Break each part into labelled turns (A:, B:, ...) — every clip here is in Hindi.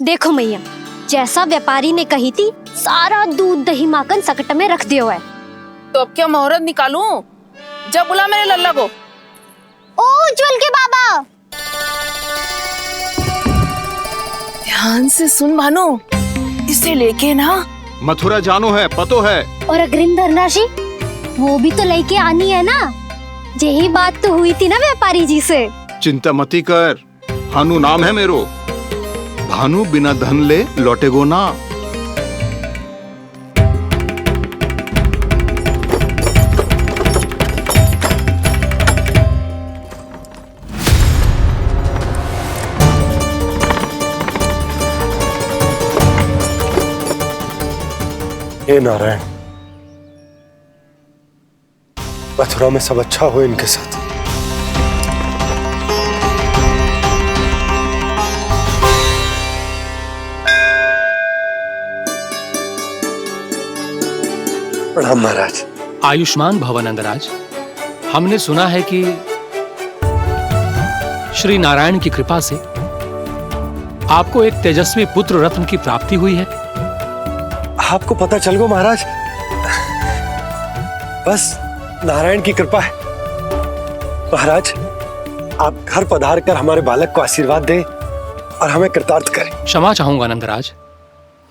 A: देखो मैया, जैसा व्यापारी ने कही थी सारा दूध दही माखन सकट में रख दियो है।
B: तो अब क्या मुहूर्त निकालूं? जब बुला मेरे लल्ला को।
A: ओ उज्जवल के बाबा,
B: ध्यान से सुन भानु, इसे लेके ना
C: मथुरा जानो है, पतो है।
A: और अग्रिम धनराशि वो भी तो लेके आनी है ना। यही बात तो हुई थी ना व्यापारी जी से।
C: चिंता मती कर, भानु नाम है मेरो। भानु बिना धन ले लौटेगो ना।
D: हे नारायण, मथुरा में सब अच्छा हो इनके साथ। प्रणाम महाराज।
E: आयुष्मान भव नंदराज। हमने सुना है कि श्री नारायण की कृपा से आपको एक तेजस्वी पुत्र रत्न की प्राप्ति हुई है।
D: आपको पता चल गो महाराज, बस नारायण की कृपा है। महाराज, आप घर पधार कर हमारे बालक को आशीर्वाद दें और हमें कृतार्थ करें।
E: क्षमा चाहूंगा नंदराज,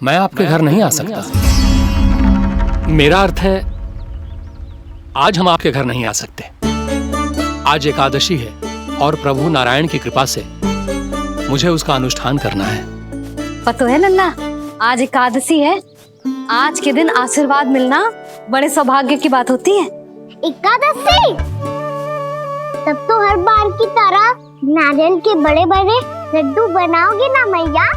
E: मैं आपके घर नहीं आ सकता। मेरा अर्थ है, आज हम आपके घर नहीं आ सकते। आज एकादशी है और प्रभु नारायण की कृपा से मुझे उसका अनुष्ठान करना है।
A: पतो है लल्ला, आज एकादशी है। आज के दिन आशीर्वाद मिलना बड़े सौभाग्य की बात होती है।
F: एकादशी? तब तो हर बार की तरह नारियल के बड़े बड़े लड्डू बनाओगे ना मैया?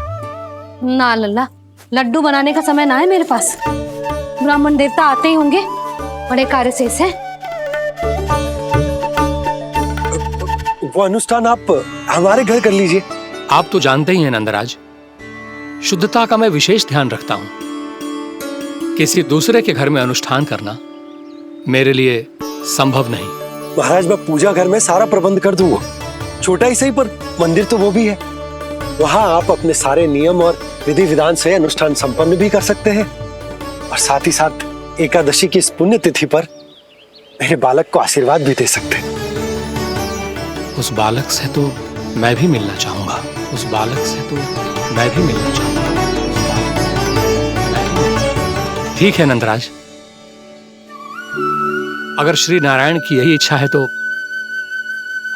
A: ना लल्ला, लड्डू बनाने का समय ना है मेरे पास। ब्राह्मण देवता आते ही होंगे, बड़े कार्य शेष है।
D: वो अनुष्ठान आप हमारे घर कर लीजिए।
E: आप तो जानते ही हैं नंदराज, शुद्धता का मैं विशेष ध्यान रखता हूं। किसी दूसरे के घर में अनुष्ठान करना मेरे लिए संभव नहीं।
D: महाराज, मैं पूजा घर में सारा प्रबंध कर दूंगा। छोटा ही सही, पर मंदिर तो वो भी है। वहां आप अपने सारे नियम और विधि विधान से अनुष्ठान संपन्न भी कर सकते हैं और साथ ही साथ एकादशी की इस पुण्य तिथि पर मेरे बालक को आशीर्वाद भी दे सकते हैं।
E: उस बालक से तो मैं भी मिलना चाहूंगा। उस बालक से तो मैं भी मिलना चाहूंगा। ठीक है नंदराज, अगर श्री नारायण की यही इच्छा है तो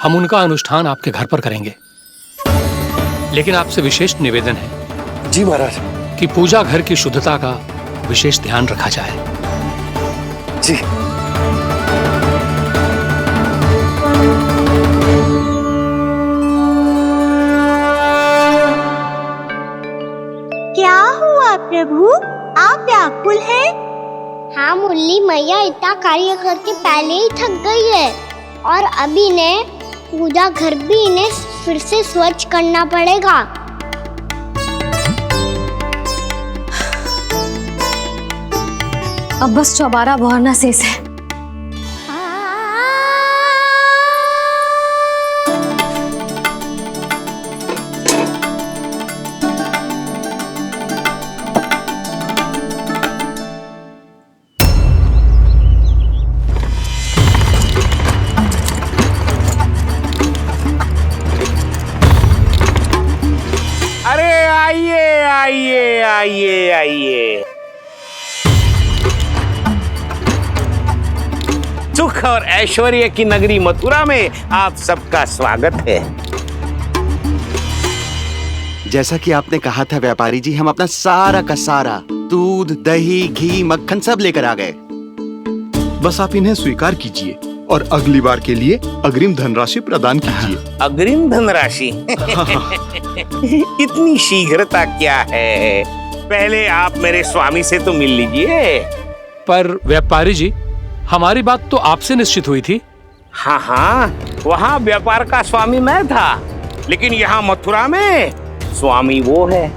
E: हम उनका अनुष्ठान आपके घर पर करेंगे। लेकिन आपसे विशेष निवेदन है।
D: जी महाराज।
E: कि पूजा घर की शुद्धता का विशेष ध्यान रखा जाए।
D: जी।
F: क्या हुआ प्रभु, आप व्याकुल हैं? हाँ मुरली मैया इतना कार्य करके पहले ही थक गई है और अभी ने पूजा घर भी इन्हें फिर से स्वच्छ करना पड़ेगा।
A: अब बस चौबारा बहाना शेष है।
G: अरे आइए आइए आइए आइए, सुख और ऐश्वर्य की नगरी मथुरा में आप सबका स्वागत है।
H: जैसा कि आपने कहा था व्यापारी जी, हम अपना सारा का सारा दूध दही घी मक्खन सब लेकर आ गए।
C: बस आप इन्हें स्वीकार कीजिए और अगली बार के लिए अग्रिम धनराशि प्रदान कीजिए।
G: अग्रिम धनराशि? इतनी शीघ्रता क्या है? पहले आप मेरे स्वामी से तो मिल लीजिए।
E: पर व्यापारी जी, हमारी बात तो आपसे निश्चित हुई थी।
G: हाँ हाँ, वहाँ व्यापार का स्वामी मैं था, लेकिन यहाँ मथुरा में स्वामी वो है,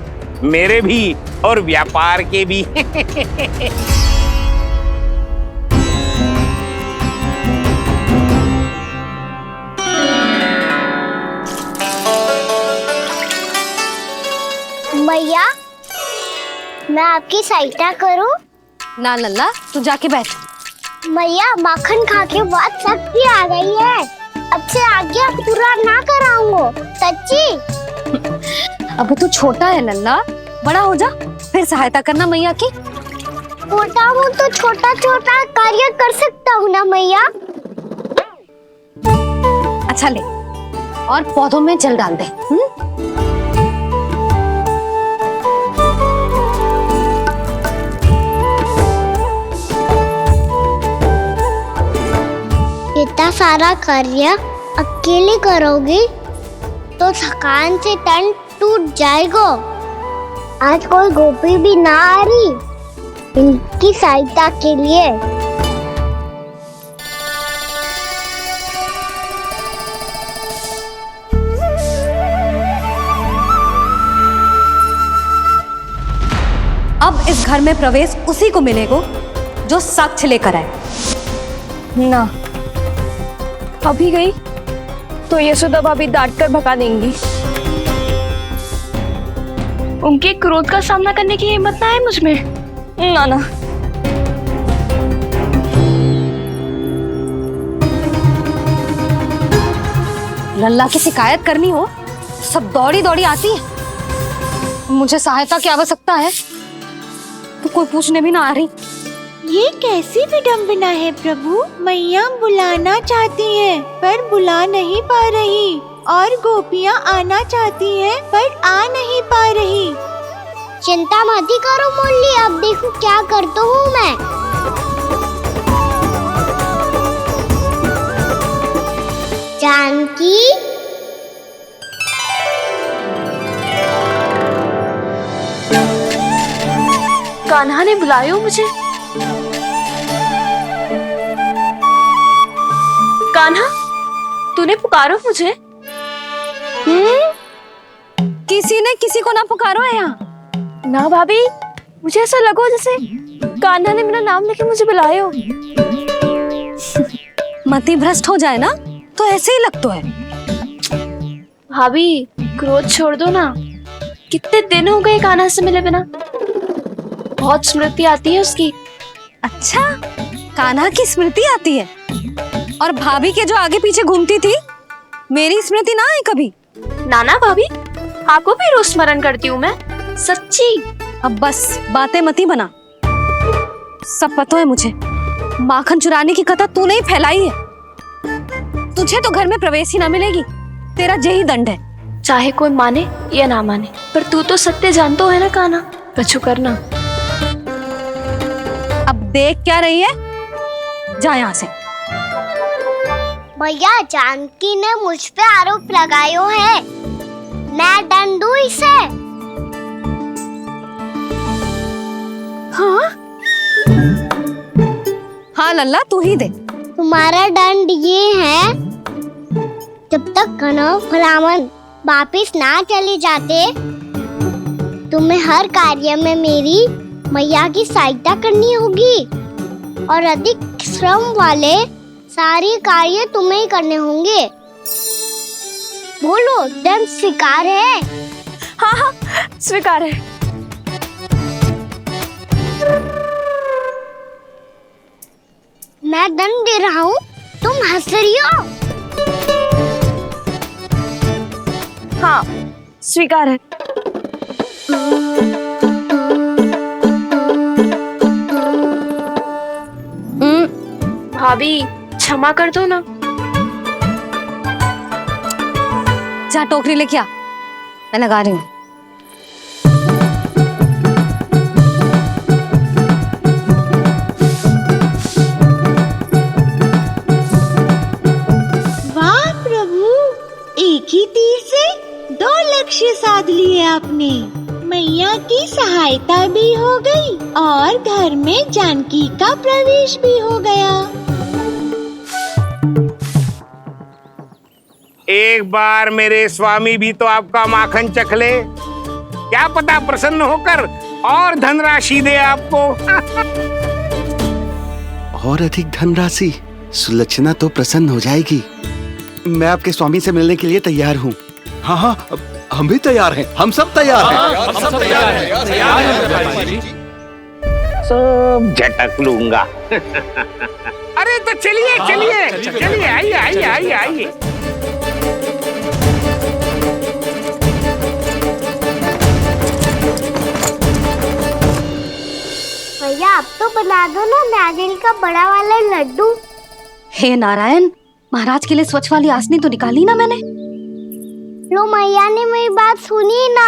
G: मेरे भी और व्यापार के भी।
F: मैया, मैं आपकी सहायता करूं?
A: ना लल्ला, तू जाके बैठ।
F: मैया, माखन खा के बहुत शक्ति आ गई है। अब से आगे पूरा ना कराऊंगा, सच्ची।
A: अब तू छोटा है लल्ला, बड़ा हो जा फिर सहायता करना मैया की।
F: छोटा हूँ तो छोटा छोटा कार्य कर सकता हूँ ना मैया।
A: अच्छा ले, और पौधों में जल डाल दे।
F: इतना सारा कार्य अकेले करोगी तो थकान से तन टूट जाएगा। आज कोई गोपी भी ना आ रही इनकी सहायता के लिए।
A: अब इस घर में प्रवेश उसी को मिलेगा जो साक्ष्य लेकर आए।
B: ना, अभी गई तो यशोदा भाभी डांट कर भगा देंगी। उनके क्रोध का सामना करने की हिम्मत ना है मुझ में। ना ना,
A: लल्ला की शिकायत करनी हो सब दौड़ी दौड़ी आती है। मुझे सहायता की आवश्यकता है तो कोई पूछने भी ना आ रही।
I: ये कैसी विडंबना है प्रभु। मैया बुलाना चाहती हैं पर बुला नहीं पा रही, और गोपियाँ आना चाहती हैं पर आ नहीं पा रही।
F: चिंता मत ही करो मुरली, अब देखो क्या करता हूँ मैं। जानकी,
B: कान्हा ने बुलायो मुझे। कान्हा, तूने पुकारो मुझे।
A: किसी ने किसी को ना पुकारो है यहाँ।
B: ना भाभी, मुझे ऐसा लगो जैसे कान्हा ने मेरा नाम लेके मुझे बुलायो।
A: मति भ्रष्ट हो जाए ना तो ऐसे ही लगता है।
B: भाभी, क्रोध छोड़ दो ना। कितने दिन हो गए कान्हा से मिले बिना। बहुत स्मृति आती है उसकी।
A: अच्छा, कान्हा की स्मृति आती है? और भाभी के जो आगे पीछे घूमती थी, मेरी स्मृति ना आई कभी?
B: नाना भाभी, आपको भी रोज स्मरण करती हूँ मैं, सच्ची।
A: अब बस बातें मती बना। सब पता है मुझे, माखन चुराने की कथा तूने ही फैलाई है। तुझे तो घर में प्रवेश ही ना मिलेगी, तेरा यही दंड है।
B: चाहे कोई माने या ना माने, पर तू तो सत्य जानतो है ना कान्हा। कछु करना।
A: अब देख क्या रही है, जा यहाँ से।
F: भैया, जानकी ने मुझ पे आरोप लगायो है, मैं दंड दूं इसे।
A: हाँ हाँ लल्ला, तू ही दे।
F: तुम्हारा दंड ये है, जब तक कनव ब्राह्मण वापिस ना चले जाते, तुम्हें हर कार्य में मेरी मैया की सहायता करनी होगी, और अधिक श्रम वाले सारे कार्य तुम्हें ही करने होंगे। बोलो, दंड स्वीकार है?
B: हाँ हाँ, स्वीकार है।
F: मैं दंड दे रहा हूँ, तुम हंस रही हो?
B: हाँ, स्वीकार है। भाभी, क्षमा कर दो ना।
A: जा टोकरी लेके आ, मैं लगा रही हूँ।
I: वाह प्रभु, एक ही तीर से 2 लक्ष्य साध लिए आपने। मैया की सहायता भी हो गई और घर में जानकी का प्रवेश भी हो गया।
G: एक बार मेरे स्वामी भी तो आपका माखन चख ले, क्या पता प्रसन्न होकर और धनराशि दे आपको।
H: और अधिक धनराशि? सुलक्षणा तो प्रसन्न हो जाएगी। मैं आपके स्वामी से मिलने के लिए तैयार हूँ।
C: हाँ हाँ, हम भी तैयार हैं, हम सब तैयार हैं।
E: हम सब तैयार हैं, तैयार हैं व्यापारी जी।
G: सब झटक लूंगा। अरे तो चलिए चलिए चलिए, आइए आइए आइए आइए।
F: भैया आप तो बना दो ना नारियल का बड़ा वाला लड्डू।
A: हे नारायण, महाराज के लिए स्वच्छ वाली आसनी तो निकाली ना मैंने।
F: लो मैया ने मेरी बात सुनी ना।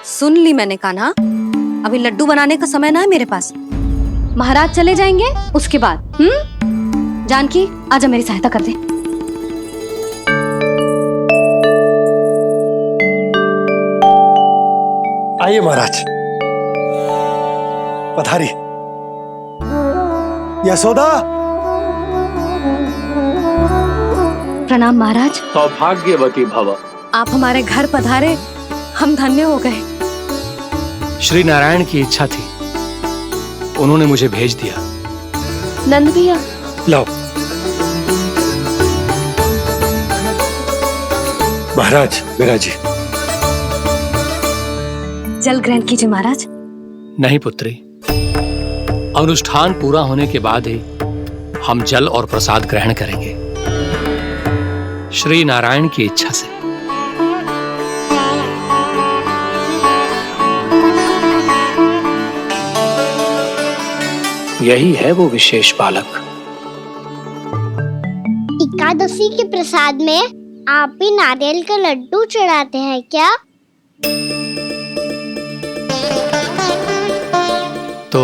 A: सुन ली मैंने कान्हा, अभी लड्डू बनाने का समय ना है मेरे पास। महाराज चले जाएंगे उसके बाद। जानकी आजा मेरी सहायता कर दे।
D: आइए महाराज, पधारी। यशोदा।
A: प्रणाम महाराज।
E: सौभाग्यवती भव।
A: आप हमारे घर पधारे, हम धन्य हो गए।
E: श्री नारायण की इच्छा थी, उन्होंने मुझे भेज दिया।
B: नंद भैया
D: लाओ। महाराज विराजी।
A: जल ग्रहण कीजिए महाराज।
E: नहीं पुत्री, अनुष्ठान पूरा होने के बाद ही हम जल और प्रसाद ग्रहण करेंगे, श्री नारायण की इच्छा से। यही है वो विशेष बालक।
F: एकादशी के प्रसाद में आप भी नारियल का लड्डू चढ़ाते हैं क्या?
E: तो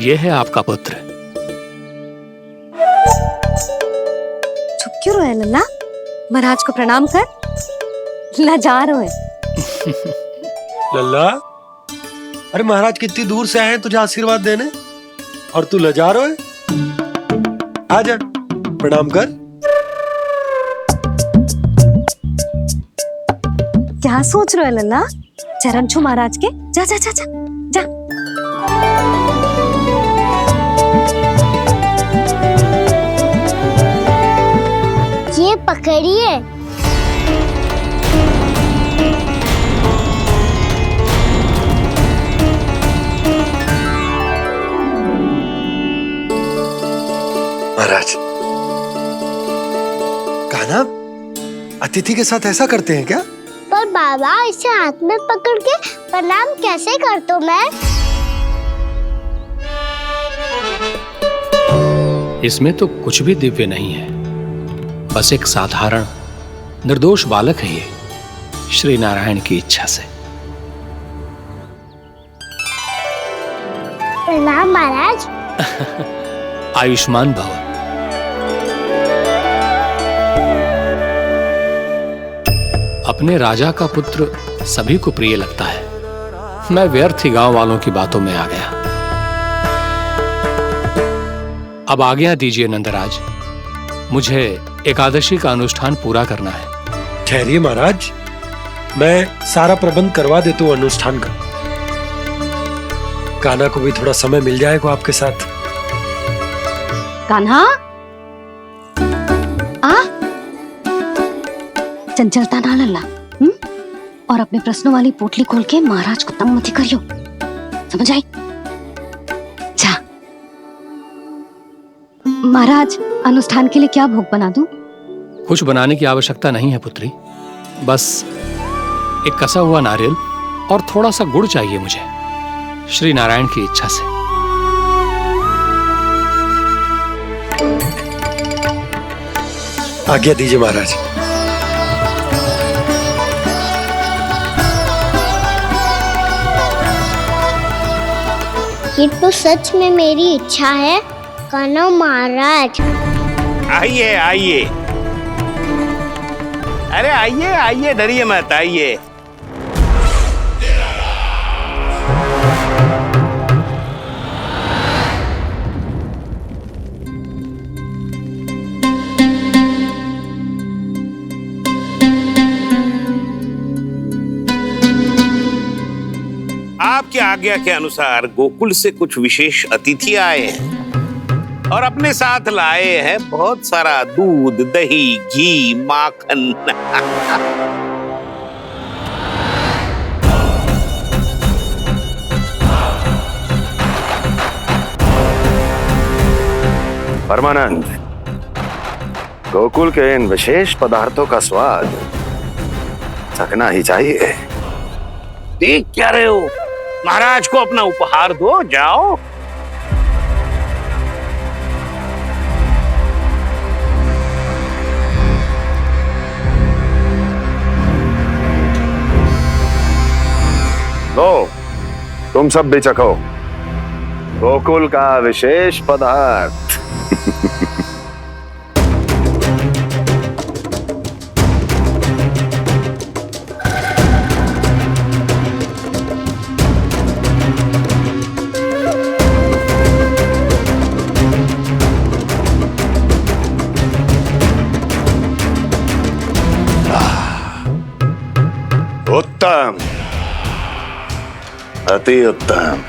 E: ये है आपका पुत्र।
A: चुप क्यों रोए लल्ला? महाराज को प्रणाम कर। लजा रोए।
D: लल्ला, अरे महाराज कितनी दूर से आए हैं तुझे आशीर्वाद देने, और तू लजा रहा है? आजा प्रणाम कर।
A: क्या सोच रहे हो लल्ला? चरण छू महाराज के। जा जा जा जा जा।
F: ये पकड़िए।
D: महाराज, कान्हा अतिथि के साथ ऐसा करते हैं क्या?
F: पर बाबा इसे हाथ में पकड़ के प्रणाम कैसे करता हूँ मैं?
E: इसमें तो कुछ भी दिव्य नहीं है, बस एक साधारण निर्दोष बालक है ये, श्री नारायण की इच्छा से।
F: प्रणाम महाराज।
E: आयुष्मान भव। अपने राजा का पुत्र सभी को प्रिय लगता है। मैं व्यर्थ ही गांव वालों की बातों में आ गया। अब आज्ञा दीजिए नंदराज, मुझे एकादशी का अनुष्ठान पूरा करना है।
D: ठहरिए महाराज, मैं सारा प्रबंध करवा देता हूँ अनुष्ठान का। कान्हा को भी थोड़ा समय मिल जाएगा आपके साथ।
A: कान्हा आ, चंचलता ना लल्ला। और अपने प्रश्नों वाली पोटली खोल के महाराज को तंग मत करियो, समझ आई? जा महाराज, अनुष्ठान के लिए क्या भोग बना दूं?
E: कुछ बनाने की आवश्यकता नहीं है पुत्री, बस एक कसा हुआ नारियल और थोड़ा सा गुड़ चाहिए मुझे, श्री नारायण की इच्छा से।
D: आज्ञा दीजिए महाराज।
F: ये तो सच में मेरी इच्छा है कान्हा महाराज।
G: आइए आइए, अरे आइए आइए, डरिए मत, आइए। आपकी आज्ञा के अनुसार गोकुल से कुछ विशेष अतिथि आए हैं और अपने साथ लाए हैं बहुत सारा दूध, दही, घी, माखन।
J: परमानंद, गोकुल के इन विशेष पदार्थों का स्वाद चखना ही चाहिए।
G: देख क्या रहे हो? महाराज को अपना उपहार दो, जाओ।
J: लो, तुम सब भी चखो गोकुल का विशेष पदार्थ। उत्तम, अति उत्तम।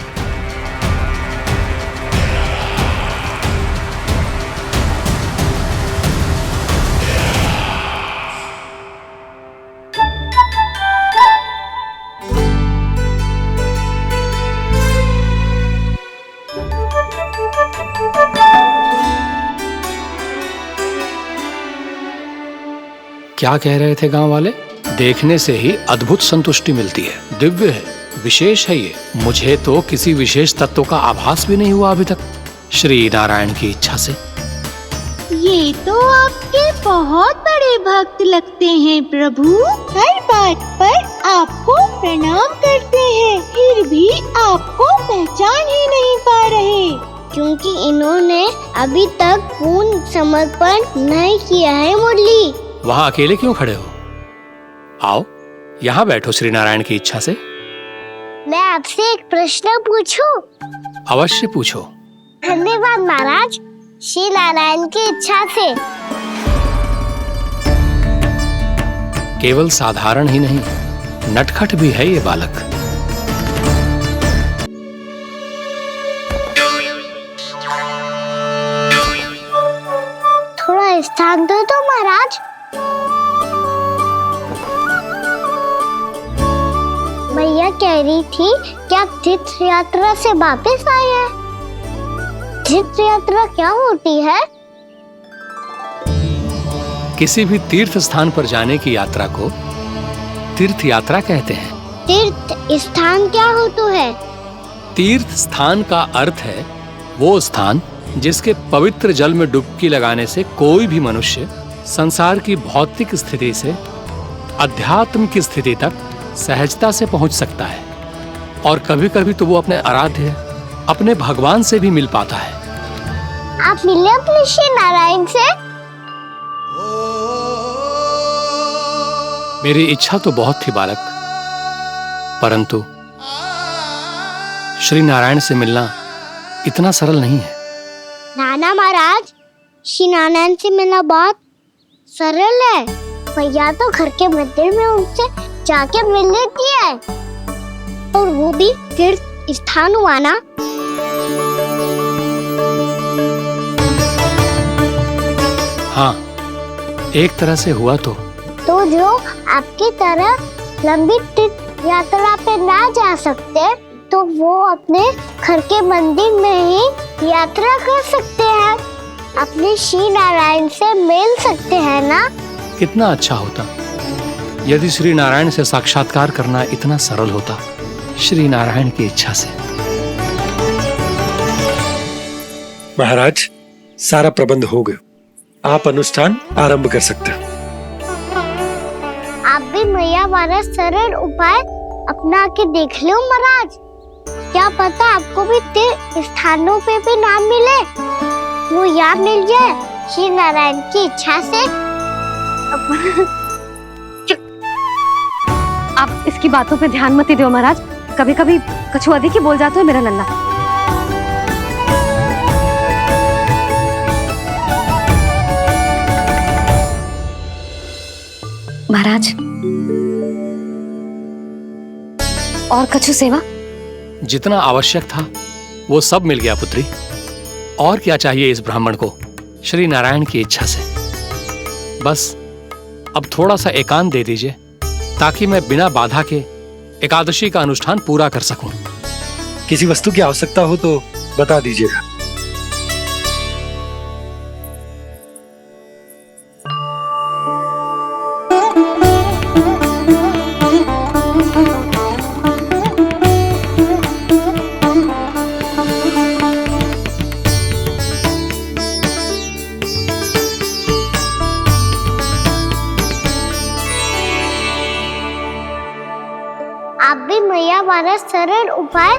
E: क्या कह रहे थे गांव वाले? देखने से ही अद्भुत संतुष्टि मिलती है, दिव्य है, विशेष है ये। मुझे तो किसी विशेष तत्व का आभास भी नहीं हुआ अभी तक, श्री नारायण की इच्छा से।
I: ये तो आपके बहुत बड़े भक्त लगते हैं प्रभु। हर बात पर आपको प्रणाम करते हैं, फिर भी आपको पहचान ही नहीं पा रहे।
F: क्योंकि इन्होंने अभी तक पूर्ण समर्पण नहीं किया है मुरली।
E: वहाँ अकेले क्यों खड़े हो? आओ यहाँ बैठो श्री नारायण की इच्छा से।
F: मैं आपसे एक प्रश्न पूछूं?
E: अवश्य पूछो।
F: धन्यवाद महाराज, श्री नारायण की इच्छा से।
E: केवल साधारण ही नहीं, नटखट भी है ये बालक।
F: थोड़ा स्थान दो तो महाराज। मैया कह रही थी कि आप तीर्थ यात्रा से वापस आए हैं। तीर्थ यात्रा क्या होती है?
E: किसी भी तीर्थ स्थान पर जाने की यात्रा को तीर्थ यात्रा कहते हैं।
F: तीर्थ स्थान क्या होता है?
E: तीर्थ स्थान का अर्थ है वो स्थान जिसके पवित्र जल में डुबकी लगाने से कोई भी मनुष्य संसार की भौतिक स्थिति से अध्यात्म की स्थिति तक सहजता से पहुंच सकता है, और कभी कभी तो वो अपने आराध्य, अपने भगवान से भी मिल पाता है।
F: आप मिले अपने श्री नारायण से?
E: मेरी इच्छा तो बहुत थी बालक, परंतु श्री नारायण से मिलना इतना सरल नहीं है।
F: नाना महाराज, श्री नारायण से मिलना बहुत सरल है। भैया तो घर के मंदिर में उनसे जाके मिल लेती है, और वो भी तीर्थ स्थान हुआ ना।
E: हाँ, एक तरह से हुआ तो
F: जो आपकी तरह लंबी तीर्थ यात्रा पे ना जा सकते, तो वो अपने घर के मंदिर में ही यात्रा कर सकते हैं, अपने श्री नारायण से मिल सकते हैं ना।
E: कितना अच्छा होता यदि श्री नारायण से साक्षात्कार करना इतना सरल होता, श्री नारायण की इच्छा से।
D: महाराज, सारा प्रबंध हो गया, आप अनुष्ठान आरंभ कर सकते हैं।
F: आप भी मैया वाला सरल उपाय अपना के देख लो महाराज। क्या पता आपको भी तीर्थ स्थानों पे भी नाम मिले, वो यहाँ मिल जाए श्री नारायण की इच्छा से।
A: आप इसकी बातों पे ध्यान मत दो महाराज, कभी कभी कछु अधिक ही बोल जाते हो मेरा नन्ना। महाराज, और कछु सेवा?
E: जितना आवश्यक था वो सब मिल गया पुत्री। और क्या चाहिए इस ब्राह्मण को श्री नारायण की इच्छा से? बस अब थोड़ा सा एकांत दे दीजिए, ताकि मैं बिना बाधा के एकादशी का अनुष्ठान पूरा कर सकूं।
D: किसी वस्तु की आवश्यकता हो तो बता दीजिएगा।
F: मैया हमारा सरल उपाय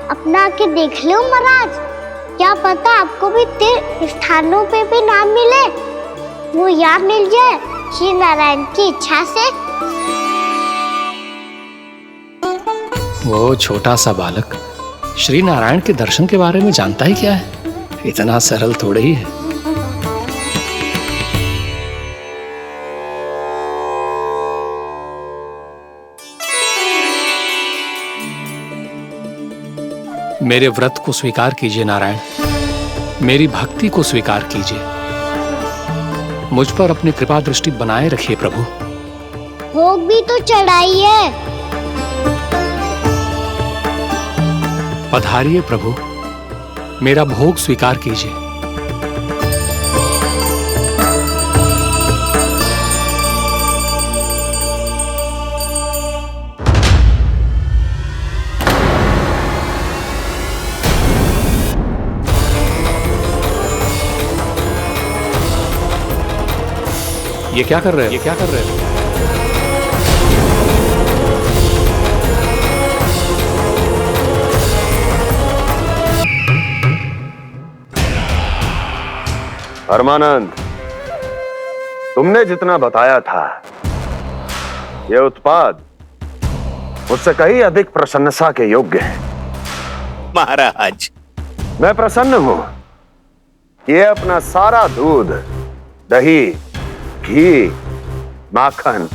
F: अपना के देख लो महाराज। क्या पता आपको भी तीर्थ स्थानों पे भी नाम मिले, वो यहाँ मिल जाए श्री नारायण की इच्छा से।
E: वो छोटा सा बालक श्री नारायण के दर्शन के बारे में जानता ही क्या है? इतना सरल थोड़े ही है। मेरे व्रत को स्वीकार कीजिए नारायण, मेरी भक्ति को स्वीकार कीजिए, मुझ पर अपनी कृपा दृष्टि बनाए रखिए प्रभु।
F: भोग भी तो चढ़ाइए।
E: पधारिए प्रभु, मेरा भोग स्वीकार कीजिए। ये क्या कर रहे हो? ये क्या कर रहे हो?
J: परमानंद, तुमने जितना बताया था, यह उत्पाद मुझसे कहीं अधिक प्रशंसा के योग्य है।
G: महाराज,
J: मैं प्रसन्न हूं। ये अपना सारा दूध, दही, घी, माखन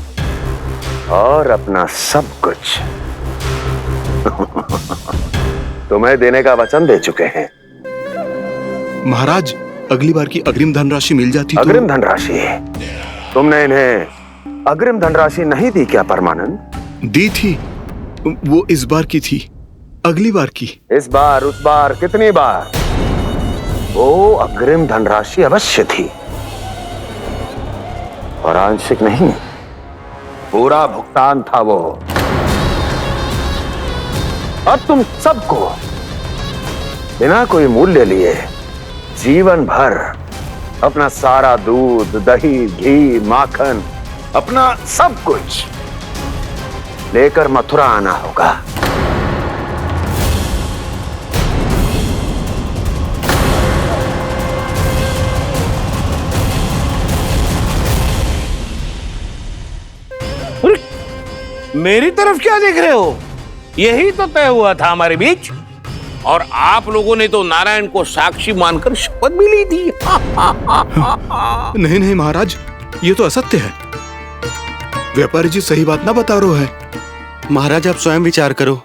J: और अपना सब कुछ तुम्हें देने का वचन दे चुके हैं।
C: महाराज, अगली बार की अग्रिम धनराशि मिल जाती तो।
J: अग्रिम धनराशि? तुमने इन्हें अग्रिम धनराशि नहीं दी क्या परमानंद?
C: दी थी, वो इस बार की थी, अगली बार की।
J: इस बार, उस बार, कितनी बार? वो अग्रिम धनराशि अवश्य थी और आंशिक नहीं, पूरा भुगतान था वो। अब तुम सबको बिना कोई मूल्य लिए जीवन भर अपना सारा दूध, दही, घी, माखन, अपना सब कुछ लेकर मथुरा आना होगा।
G: मेरी तरफ क्या देख रहे हो? यही तो तय हुआ था हमारे बीच, और आप लोगों ने तो नारायण को साक्षी मानकर शपथ भी ली थी।
C: नहीं नहीं महाराज, ये तो असत्य है। व्यापारी जी सही बात ना बता रहे हैं।
H: महाराज आप स्वयं विचार करो,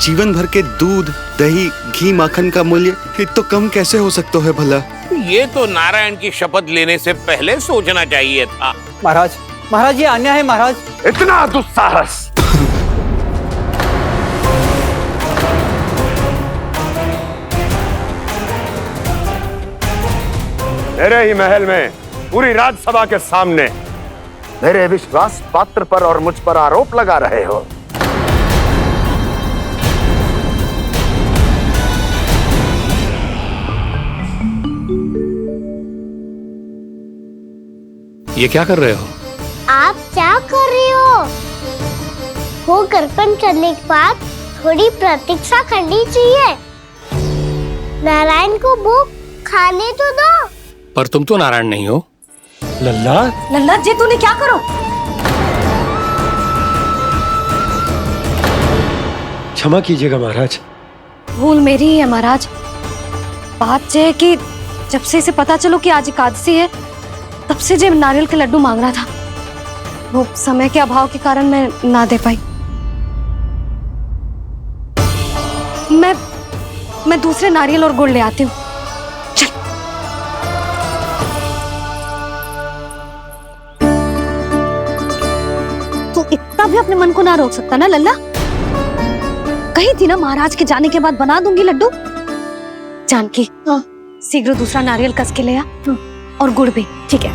H: जीवन भर के दूध, दही, घी, माखन का मूल्य तो कम कैसे हो सकता है भला?
G: ये तो नारायण की शपथ लेने से पहले सोचना चाहिए था।
K: महाराज, महाराज ये अन्याय है महाराज।
J: इतना दुस्साहस! मेरे ही महल में पूरी राजसभा के सामने मेरे विश्वास पात्र पर और मुझ पर आरोप लगा रहे हो।
E: ये क्या कर रहे हो?
F: आप क्या कर रहे हो? वो कर्पण करने के बाद थोड़ी प्रतीक्षा करनी चाहिए। नारायण को भोग खाने तो दो।
E: पर तुम तो नारायण नहीं हो।
K: लल्ला,
A: लल्ला जी तूने क्या करो?
D: क्षमा कीजिएगा महाराज।
A: भूल मेरी ही है महाराज। बात यह है कि जब से इसे पता चलो कि आज एकादशी है, तब से जो नारियल के लड्डू मांग रहा था, वो समय के अभाव के कारण मैं ना दे पाई। मैं दूसरे नारियल और गुड़ ले आती हूँ। चल। तू इतना भी अपने मन को ना रोक सकता ना लल्ला? कही थी ना महाराज के जाने के बाद बना दूंगी लड्डू। जानकी, शीघ्र दूसरा नारियल कस के ले आ, और गुड़ भी। ठीक है।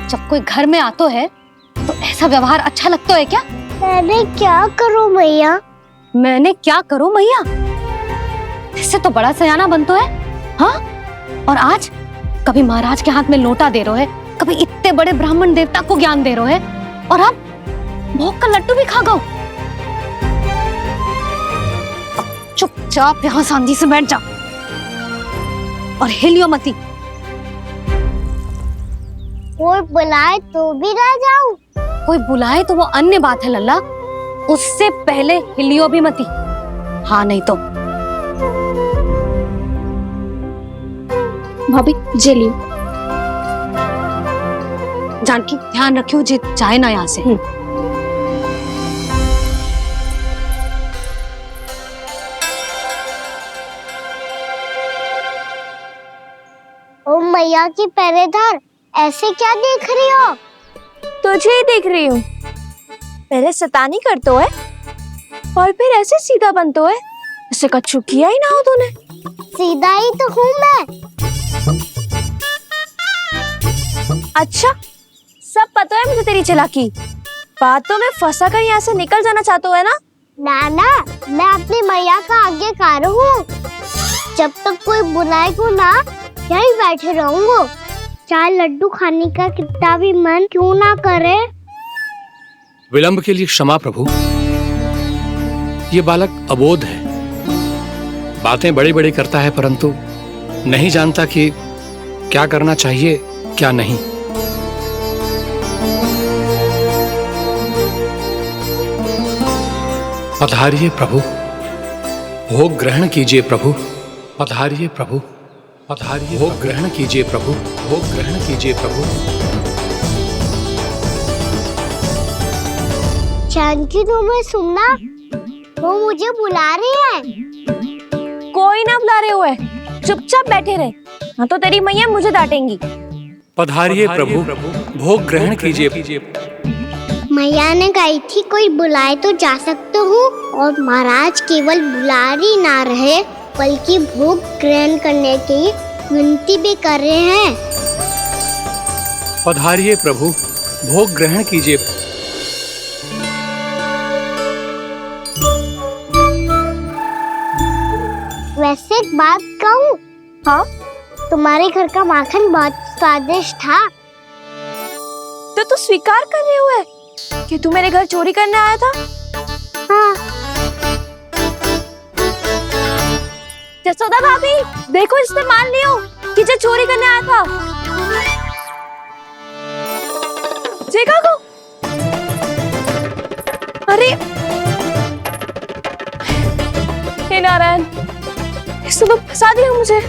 A: जब कोई घर में आतो है तो ऐसा व्यवहार अच्छा लगता है क्या?
F: मैंने क्या करूं मैया?
A: मैंने क्या करूं मैया? इससे तो बड़ा सयाना बनतो है। हाँ, और आज कभी महाराज के हाथ में लोटा दे रहे है, कभी इतने बड़े ब्राह्मण देवता को ज्ञान दे रहे है, और अब भोग का लड्डू भी खा गो। चुपचाप यहाँ सांधी से बैठ जा और हिलियो मती।
F: कोई बुलाए तो भी ना जाऊं।
A: कोई बुलाए तो वो अन्य बात है लल्ला, उससे पहले हिलियो भी मती। हाँ नहीं तो।
B: भाभी जे लियो।
A: जानकी ध्यान रखियो जे जाए ना यहाँ से।
F: ओ मैया की पहरेदार, ऐसे क्या देख रही हो?
B: तुझे ही देख रही हूँ। पहले शैतानी करतो है और फिर ऐसे सीधा बनतो है, ऐसे कछु किया ही ना हो तूने।
F: सीधा ही तो हूँ मैं।
B: अच्छा, सब पता है मुझे तेरी चालाकी। बातों में फंसा कर यहाँ से निकल जाना चाहते हो है ना?
F: नाना, मैं अपनी मैया का आज्ञाकार हूँ। जब तक कोई बुलाएगा ना, यहीं बैठे रहूंगा। चाहे लड्डू खाने का कितना भी मन क्यों ना करे।
E: विलंब के लिए क्षमा प्रभु। ये बालक अबोध है, बातें बड़ी बड़ी करता है परंतु नहीं जानता कि क्या करना चाहिए क्या नहीं। पधारिए प्रभु, भोग ग्रहण कीजिए प्रभु। पधारिए प्रभु, पधारिए। भोग ग्रहण कीजिए प्रभु, भोग ग्रहण कीजिए प्रभु।
F: जानकी, तुम्हें सुनना, वो मुझे बुला रही है।
B: कोई ना बुला रहे हुए, चुपचाप बैठे रहे, हाँ तो तेरी मैया मुझे डांटेंगी।
E: पधारिए प्रभु, भोग ग्रहण कीजिए।
F: मैया ने कही थी कोई बुलाए तो जा सकते हूँ, और महाराज केवल बुला ही ना रहे बल्कि भोग ग्रहण करने की विनती भी कर रहे हैं।
E: पधारिए प्रभु, भोग ग्रहण कीजिए।
F: वैसे एक बात कहूँ?
B: हाँ?
F: तुम्हारे घर का माखन बहुत स्वादिष्ट था।
B: तो तू स्वीकार कर रहे हुए कि तू मेरे घर चोरी करने आया था?
F: हाँ।
B: जसोदा भाभी, देखो इसने मान लियो कि जो चोरी करने आया था। देखा को? अरे हे नारायण, इसने तो फंसा दिया मुझे।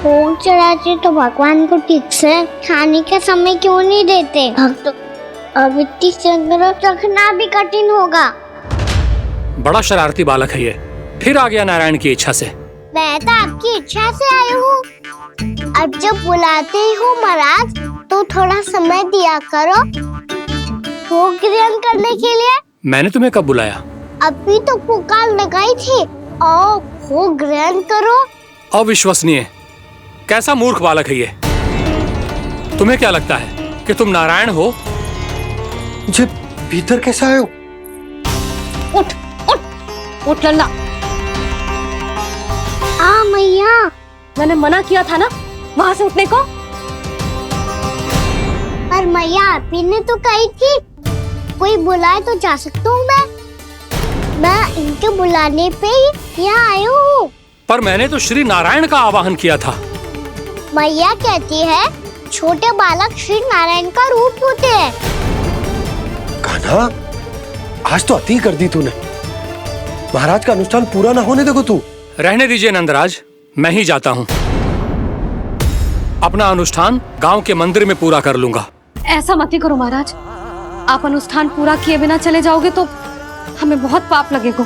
F: भोग चढ़ाते तो भगवान को ठीक से खाने का समय क्यों नहीं देते? भक्त अब इतनी संग्रह रखना भी कठिन होगा।
E: बड़ा शरारती बालक है ये, फिर आ गया नारायण की इच्छा से।
F: मैं तो आपकी इच्छा से आई हूँ। अब जब बुलाते ही हो महाराज, तो थोड़ा समय दिया करो भोग ग्रहण करने के लिए।
E: मैंने तुम्हें कब बुलाया?
F: अभी तो पुकार लगाई थी, आओ भोग ग्रहण करो।
E: अविश्वसनीय, कैसा मूर्ख बालक है ये। तुम्हें क्या लगता है कि तुम नारायण हो?
D: मुझे भीतर कैसे आए हो?
A: उठ उठ उठ लल्ला।
F: मैया,
A: मैंने मना किया था ना वहां से उठने को।
F: पर मैया, आपी ने तो कही थी कोई बुलाए तो जा सकता हूँ मैं इनके बुलाने पे ही यहाँ आई हूँ।
E: पर मैंने तो श्री नारायण का आवाहन किया था।
F: मैया कहती है छोटे बालक श्री नारायण का रूप होते हैं।
D: कान्हा, आज तो अति कर दी तूने। महाराज का अनुष्ठान पूरा ना होने देखो तू।
E: रहने दीजिए नंदराज, मैं ही जाता हूँ। अपना अनुष्ठान गांव के मंदिर में पूरा कर लूंगा।
A: ऐसा मत ही करो महाराज, आप अनुष्ठान पूरा किए बिना चले जाओगे तो हमें बहुत पाप लगेगा।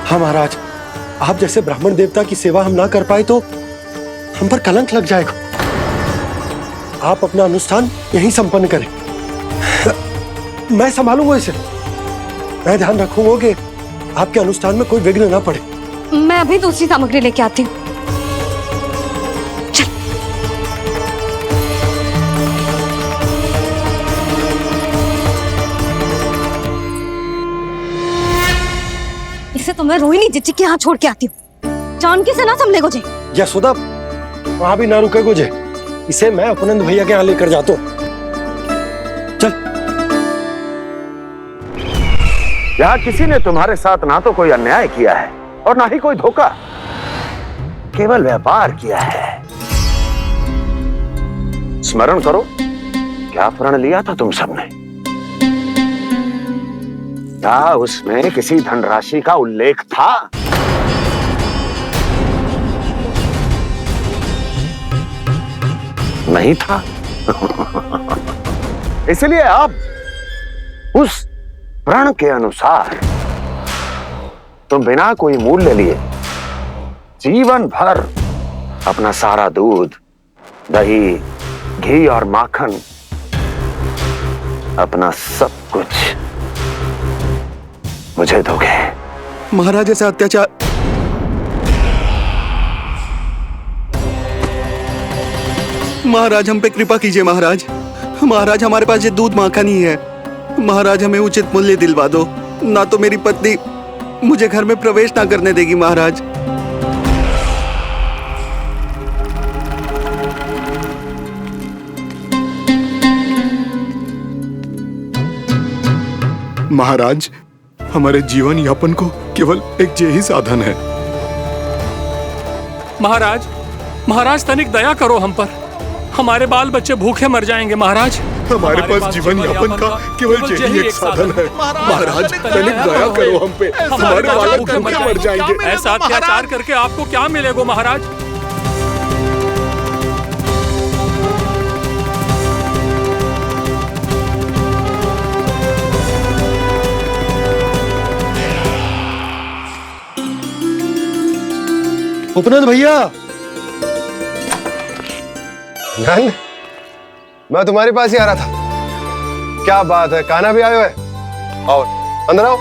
D: हाँ महाराज, आप जैसे ब्राह्मण देवता की सेवा हम ना कर पाए तो हम पर कलंक लग जाएगा। आप अपना अनुष्ठान यहीं संपन्न करें, मैं संभालूंगा इसे। मैं ध्यान रखूंगा कि आपके अनुष्ठान में कोई विघ्न ना पड़े।
A: मैं अभी दूसरी सामग्री लेके आती हूँ। इसे तो मैं रोहिणी जीजी के यहाँ छोड़ के आती हूँ। जानकी से ना संभले को जे।
D: यशोदा वहां भी ना रुके को जे। इसे मैं अपनंद भैया के यहाँ लेकर जाता हूँ। चल।
J: यहाँ किसी ने तुम्हारे साथ ना तो कोई अन्याय किया है और ना ही कोई धोखा, केवल व्यापार किया है। स्मरण करो, क्या प्रण लिया था तुम सबने? क्या उसमें किसी धनराशि का उल्लेख था? नहीं था। इसलिए अब उस प्रण के अनुसार तुम बिना कोई मूल्य लिए जीवन भर अपना सारा दूध, दही, घी और माखन, अपना सब कुछ मुझे दोगे।
H: महाराज ऐसा अत्याचार। महाराज हम पे कृपा कीजिए महाराज। महाराज हमारे पास ये दूध माखन ही है। महाराज हमें उचित मूल्य दिलवा दो, ना तो मेरी पत्नी मुझे घर में प्रवेश ना करने देगी महाराज।
C: महाराज हमारे जीवन यापन को केवल एक यही साधन है।
E: महाराज, महाराज तनिक दया करो हम पर। हमारे बाल बच्चे भूखे मर जाएंगे महाराज।
C: हमारे पास जीवन यापन का केवल यही एक साधन है। महाराज तनिक दया करो हम पे। हमारे बालक भूखे मर जाएंगे।
E: ऐसा अत्याचार करके आपको क्या मिलेगा महाराज?
D: उपनंद भैया।
L: नंद, मैं तुम्हारे पास ही आ रहा था। क्या बात है, कान्हा भी आयो है? आओ अंदर आओ।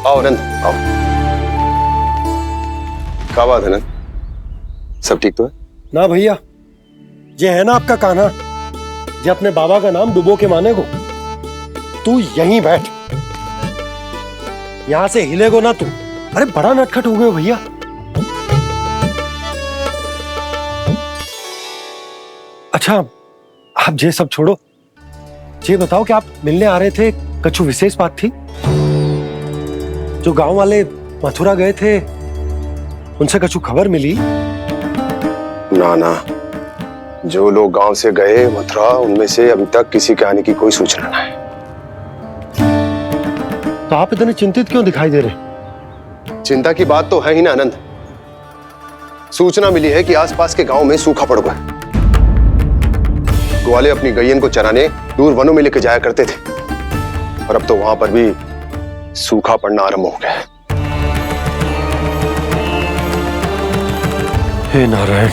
L: आओ नंद आओ। क्या बात है नंद, सब ठीक तो है?
D: ना भैया, ये है ना आपका कान्हा, ये अपने बाबा का नाम डुबो के माने को। तू यहीं बैठ, यहां से हिलेगो ना तू। अरे बड़ा नटखट हो गए हो भैया। अच्छा आप ये सब छोड़ो, ये बताओ कि आप मिलने आ रहे थे, कछु विशेष बात थी? जो गांव वाले मथुरा गए थे उनसे कछु खबर मिली?
L: ना ना, जो लोग गांव से गए मथुरा, उनमें से अभी तक किसी के आने की कोई सूचना नहीं।
D: तो आप इतने चिंतित क्यों दिखाई दे रहे?
L: चिंता की बात तो है ही ना आनंद। सूचना मिली है कि आसपास के गांव में सूखा पड़ गया। ग्वाले अपनी गैयन को चराने दूर वनों में लेकर जाया करते थे, और अब तो वहां पर भी सूखा पड़ना आरंभ हो गया है।
D: हे नारायण,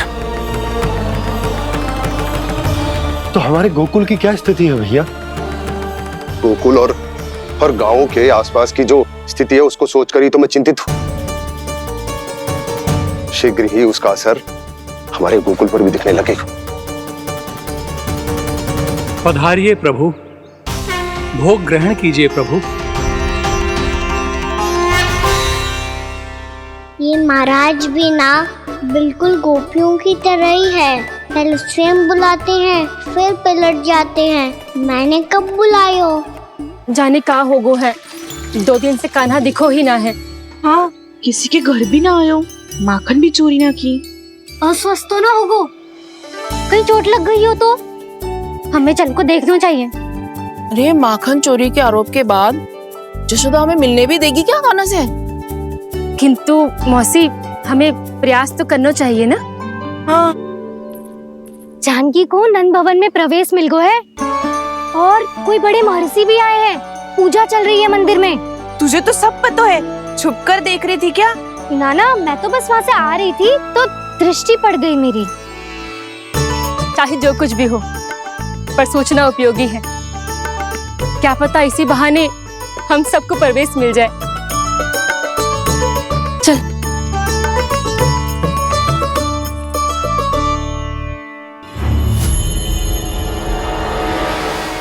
D: तो हमारे गोकुल की क्या स्थिति है भैया?
L: गोकुल और गांवों के आसपास की जो स्थिति है उसको सोचकर ही तो मैं चिंतित हूं। शीघ्र ही उसका असर हमारे गोकुल पर भी दिखने लगेगा।
E: पधारिए प्रभु, भोग ग्रहण कीजिए प्रभु।
F: ये महाराज भी ना बिल्कुल गोपियों की तरह ही है। पहले स्वयं बुलाते हैं, फिर पलट जाते हैं। मैंने कब बुलायो?
B: जाने का होगो है, 2 दिन से कान्हा दिखो ही ना है।
I: हाँ, किसी के घर भी ना आयो, माखन भी चोरी ना की।
A: अस्वस्थ तो ना होगो, कहीं चोट लग गई हो तो? हमें चल को देखना चाहिए।
M: अरे माखन चोरी के आरोप के बाद जशोदा हमें मिलने भी देगी क्या कान्हा से?
B: किंतु मौसी, हमें प्रयास तो करना चाहिए ना।
M: हाँ,
A: जानकी को नंद भवन में प्रवेश मिल गया है और कोई बड़े महर्षि भी आए हैं। पूजा चल रही है मंदिर में।
M: तुझे तो सब पता है, छुप कर देख रही थी क्या?
A: नाना, मैं तो बस वहाँ से आ रही थी तो दृष्टि पड़ गई मेरी।
B: चाहे जो कुछ भी हो, पर सूचना उपयोगी है। क्या पता इसी बहाने हम सबको प्रवेश मिल जाए। चल।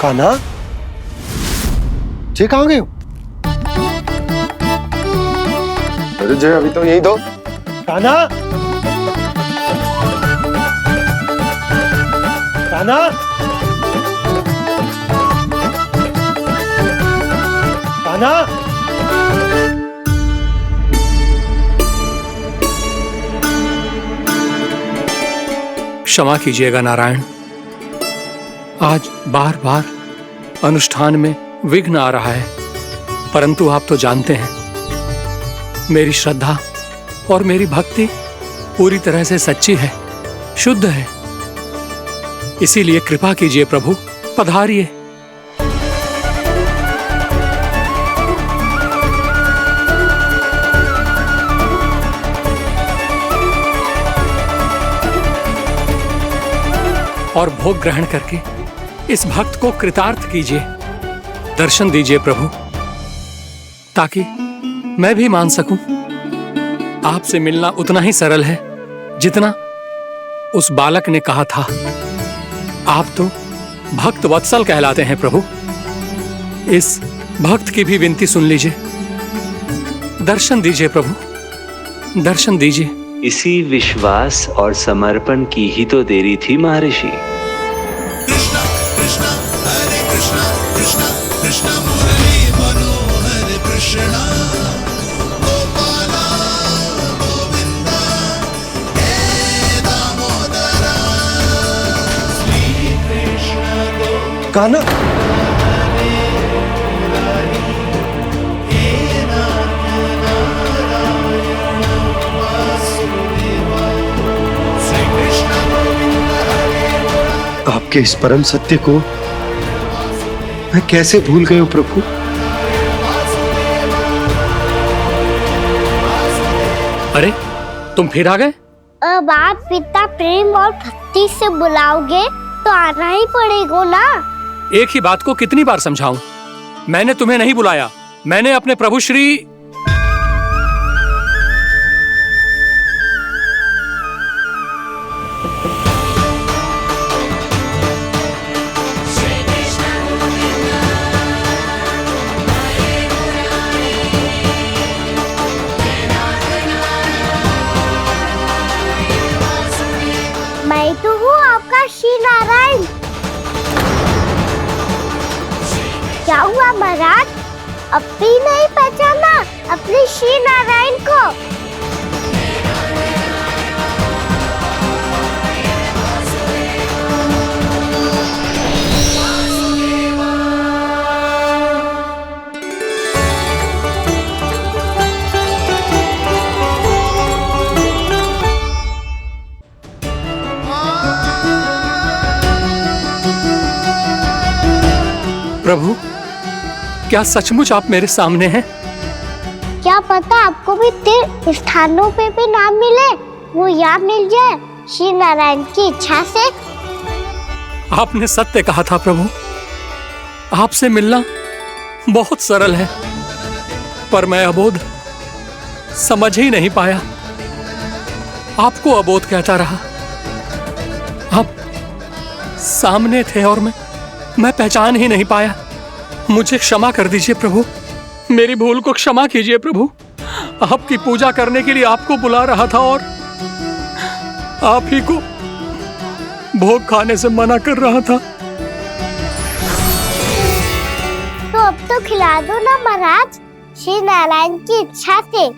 D: कान्हा, ये कहाँ गए हो?
L: मुझे अभी तो यही दो।
D: कान्हा, कान्हा, कान्हा।
E: क्षमा कीजिएगा नारायण, आज बार बार अनुष्ठान में विघ्न आ रहा है, परंतु आप तो जानते हैं मेरी श्रद्धा और मेरी भक्ति पूरी तरह से सच्ची है, शुद्ध है। इसीलिए कृपा कीजिए प्रभु, पधारिए। और भोग ग्रहण करके इस भक्त को कृतार्थ कीजिए। दर्शन दीजिए प्रभु, ताकि मैं भी मान सकूं। आपसे मिलना उतना ही सरल है जितना उस बालक ने कहा था। आप तो भक्त वत्सल कहलाते हैं प्रभु। इस भक्त की भी विनती सुन लीजिए। दर्शन दीजिए प्रभु, दर्शन दीजिए।
N: इसी विश्वास और समर्पण की ही तो देरी थी महर्षि।
O: कृष्णा कृष्णा हरे कृष्णा कृष्णा कृष्णा मुरली मनोहर कृष्णा गोपाला गोविंदा हे दामोदरा श्री कृष्ण गोविंदा।
D: कान्हा, आपके इस परम सत्य को मैं कैसे भूल गया प्रभु।
E: अरे तुम फिर आ गए?
F: अब आप पिता प्रेम और भक्ति से बुलाओगे तो आना ही पड़ेगा ना।
E: एक ही बात को कितनी बार समझाऊं? मैंने तुम्हें नहीं बुलाया, मैंने अपने प्रभु श्री
F: मैं तो हूँ आपका श्री नारायण। क्या हुआ महाराज, अब भी नहीं पहचाना अपने श्री नारायण को?
E: प्रभु, क्या सचमुच आप मेरे सामने हैं?
F: क्या पता आपको भी तीर्थ स्थानों पे भी नाम मिले, वो यहाँ मिल जाए श्री नारायण की इच्छा से।
E: आपने सत्य कहा था प्रभु, आपसे मिलना बहुत सरल है, पर मैं अबोध समझ ही नहीं पाया। आपको अबोध कहता रहा। आप सामने थे और मैं पहचान ही नहीं पाया। मुझे क्षमा कर दीजिए प्रभु, मेरी भूल को क्षमा कीजिए प्रभु। आपकी पूजा करने के लिए आपको बुला रहा था और आप ही को भोग खाने से मना कर रहा था।
F: तो अब तो खिला दो ना महाराज, श्री नारायण की इच्छा से।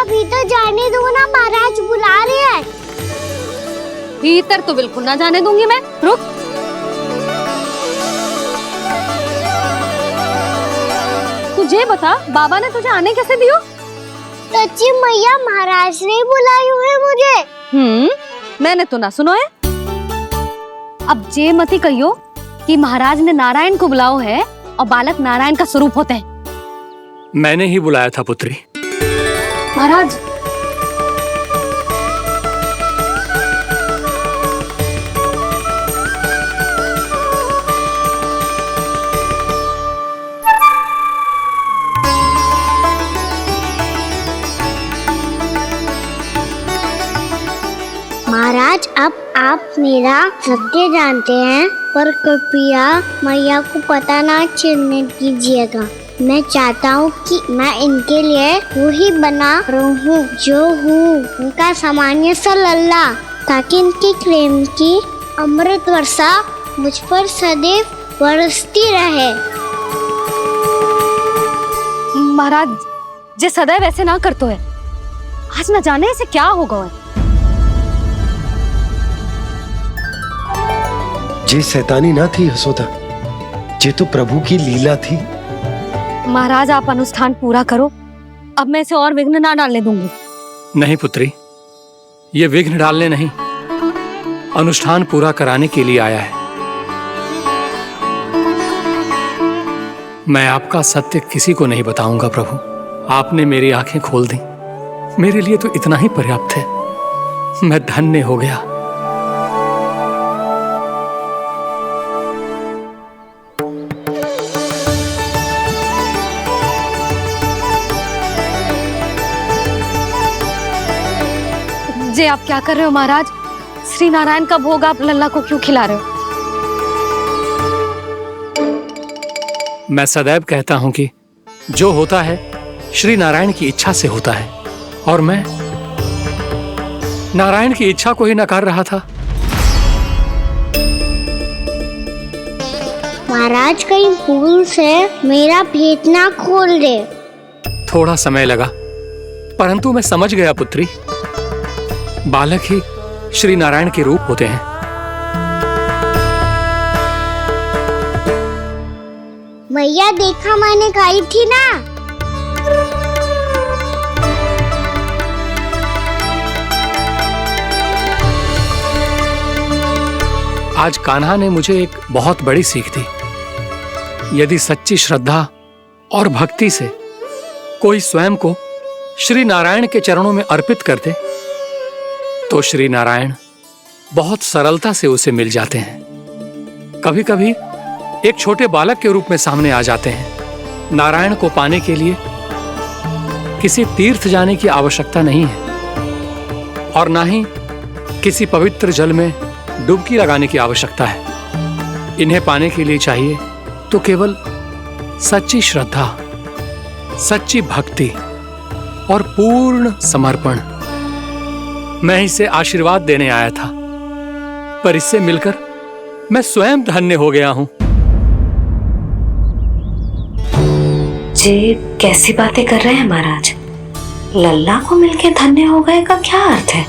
F: भीतर जाने दो ना, महाराज बुला रहे हैं।
A: भीतर तो बिल्कुल ना जाने दूंगी मैं, रुक। तुझे बता, बाबा ने तुझे आने कैसे दियो?
F: सच्ची मैया, महाराज ने बुलाई हुई मुझे।
A: मैंने तो ना सुनो है। अब जे मती कहियो कि महाराज ने नारायण को बुलाओ है और बालक नारायण का स्वरूप होते हैं।
E: मैंने ही बुलाया था पुत्री।
A: महाराज,
F: आप मेरा सत्य जानते हैं, पर कृपया मैया को पता ना चलने दीजिएगा। मैं चाहता हूँ कि मैं इनके लिए वही बना रहूँ जो हूँ, उनका सामान्य सा लल्ला, ताकि इनके प्रेम की अमृत वर्षा मुझ पर सदैव बरसती रहे।
A: महाराज जे सदैव ऐसे ना करतो है, आज न जाने इसे क्या होगा है।
D: जे शैतानी ना थी यशोदा, जे तो प्रभु की लीला थी।
A: महाराज आप अनुष्ठान पूरा करो, अब मैं इसे और विघ्न ना डालने दूंगी।
E: नहीं पुत्री, ये विघ्न डालने नहीं, अनुष्ठान पूरा कराने के लिए आया है। मैं आपका सत्य किसी को नहीं बताऊंगा प्रभु। आपने मेरी आंखें खोल दी, मेरे लिए तो इतना ही पर्याप्त है। मैं धन्य हो गया।
A: जे आप क्या कर रहे हो महाराज? श्री नारायण का भोग आप लल्ला को क्यों खिला रहे हो?
E: मैं सदैव कहता हूं कि जो होता है श्री नारायण की इच्छा से होता है, और मैं नारायण की इच्छा को ही नकार रहा था।
F: महाराज कहीं भूल से मेरा भेद ना खोल दे।
E: थोड़ा समय लगा, परंतु मैं समझ गया पुत्री। बालक ही श्री नारायण के रूप होते हैं।
F: मैया देखा मैंने कही थी ना।
E: आज कान्हा ने मुझे एक बहुत बड़ी सीख दी। यदि सच्ची श्रद्धा और भक्ति से कोई स्वयं को श्री नारायण के चरणों में अर्पित कर दे, तो श्री नारायण बहुत सरलता से उसे मिल जाते हैं। कभी कभी एक छोटे बालक के रूप में सामने आ जाते हैं। नारायण को पाने के लिए किसी तीर्थ जाने की आवश्यकता नहीं है, और ना ही किसी पवित्र जल में डुबकी लगाने की आवश्यकता है। इन्हें पाने के लिए चाहिए तो केवल सच्ची श्रद्धा, सच्ची भक्ति और पूर्ण समर्पण। मैं इसे आशीर्वाद देने आया था, पर इससे मिलकर मैं स्वयं धन्य हो गया हूं।
A: जे कैसी बातें कर रहे हैं महाराज? लल्ला को मिलके धन्य हो गए का क्या अर्थ है?